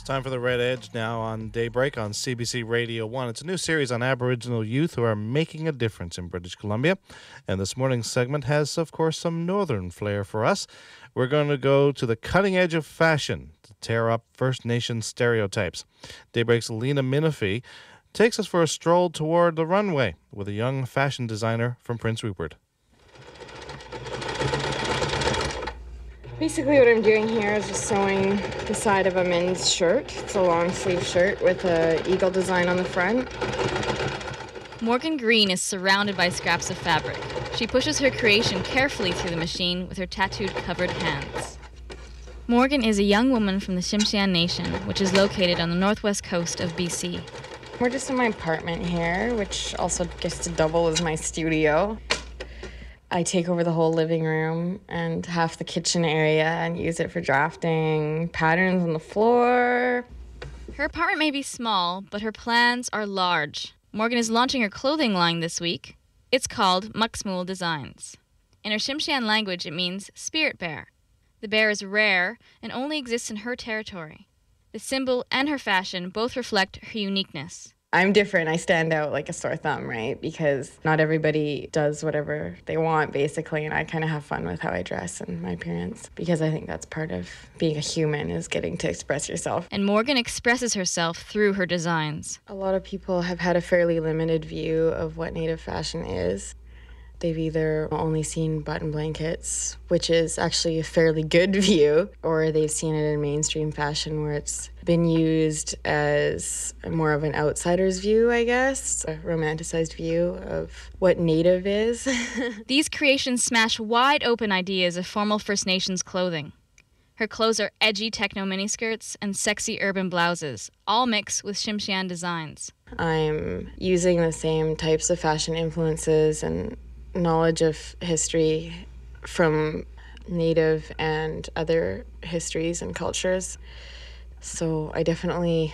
Time for the Red Edge now on Daybreak on CBC Radio 1. It's a new series on Aboriginal youth who are making a difference in British Columbia. And this morning's segment has, of course, some northern flair for us. We're going to go to the cutting edge of fashion to tear up First Nation stereotypes. Daybreak's Lena Minifee takes us for a stroll toward the runway with a young fashion designer from Prince Rupert. Basically what I'm doing here is just sewing the side of a men's shirt. It's a long sleeve shirt with an eagle design on the front. Morgan Greene is surrounded by scraps of fabric. She pushes her creation carefully through the machine with her tattooed covered hands. Morgan is a young woman from the Tsimshian Nation, which is located on the northwest coast of BC. We're just in my apartment here, which also gets to double as my studio. I take over the whole living room and half the kitchen area and use it for drafting patterns on the floor. Her apartment may be small, but her plans are large. Morgan is launching her clothing line this week. It's called Muksmo'ol Designs. In her Tsimshian language, it means spirit bear. The bear is rare and only exists in her territory. The symbol and her fashion both reflect her uniqueness. I'm different. I stand out like a sore thumb, right? Because not everybody does whatever they want, basically, and I kind of have fun with how I dress and my appearance, because I think that's part of being a human, is getting to express yourself. And Morgan expresses herself through her designs. A lot of people have had a fairly limited view of what Native fashion is. They've either only seen button blankets, which is actually a fairly good view, or they've seen it in mainstream fashion where it's been used as more of an outsider's view, I guess, a romanticized view of what Native is. These creations smash wide open ideas of formal First Nations clothing. Her clothes are edgy techno miniskirts and sexy urban blouses, all mixed with Tsimshian designs. I'm using the same types of fashion influences and knowledge of history from Native and other histories and cultures. So I definitely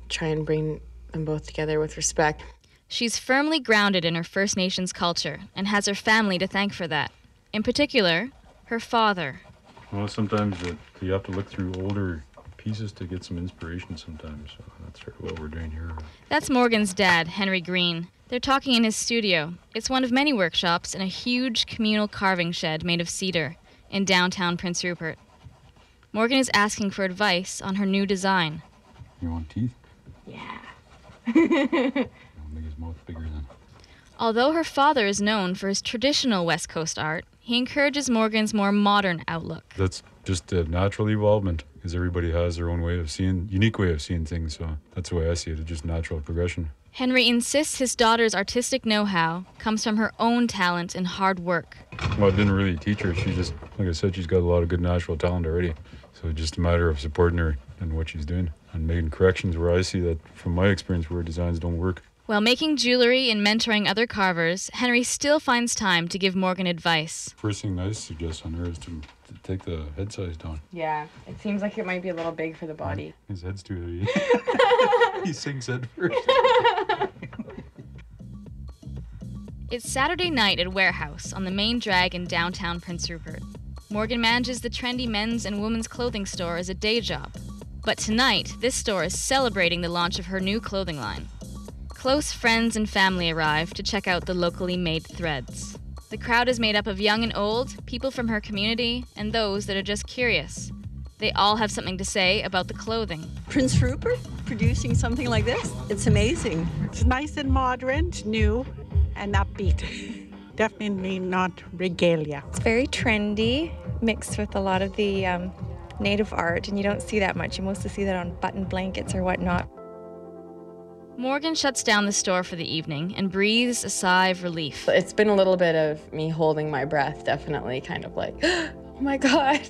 try and bring them both together with respect. She's firmly grounded in her First Nations culture and has her family to thank for that. In particular, her father. Well, sometimes you have to look through older pieces to get some inspiration sometimes. So that's sort of what we're doing here. That's Morgan's dad, Henry Greene. They're talking in his studio. It's one of many workshops in a huge communal carving shed made of cedar in downtown Prince Rupert. Morgan is asking for advice on her new design. You want teeth? Yeah. I'll make his mouth bigger then. Although her father is known for his traditional West Coast art, he encourages Morgan's more modern outlook. That's just a natural evolvement, because everybody has their own unique way of seeing things, so that's the way I see it. It's just natural progression. Henry insists his daughter's artistic know-how comes from her own talent and hard work. Well, I didn't really teach her. She just, like I said, she's got a lot of good natural talent already. So it's just a matter of supporting her and what she's doing and making corrections where I see that, from my experience, where designs don't work. While making jewelry and mentoring other carvers, Henry still finds time to give Morgan advice. First thing I suggest on her is to take the head size down. Yeah, it seems like it might be a little big for the body. His head's too heavy. He sinks head first. It's Saturday night at Warehouse on the main drag in downtown Prince Rupert. Morgan manages the trendy men's and women's clothing store as a day job. But tonight, this store is celebrating the launch of her new clothing line. Close friends and family arrive to check out the locally made threads. The crowd is made up of young and old, people from her community, and those that are just curious. They all have something to say about the clothing. Prince Rupert producing something like this? It's amazing. It's nice and modern, new, and upbeat. Definitely not regalia. It's very trendy, mixed with a lot of the native art, and you don't see that much. You mostly see that on button blankets or whatnot. Morgan shuts down the store for the evening and breathes a sigh of relief. It's been a little bit of me holding my breath, definitely, kind of like, oh my God,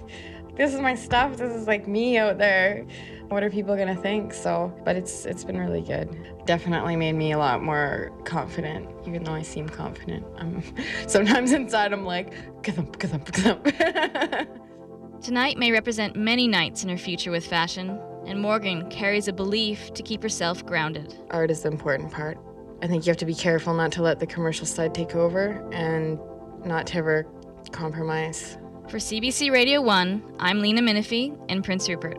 this is my stuff. This is like me out there. What are people gonna think? But it's been really good. Definitely made me a lot more confident, even though I seem confident. Sometimes inside I'm like, Tonight may represent many nights in her future with fashion, and Morgan carries a belief to keep herself grounded. Art is the important part. I think you have to be careful not to let the commercial side take over and not to ever compromise. For CBC Radio 1, I'm Lena Minifee in Prince Rupert.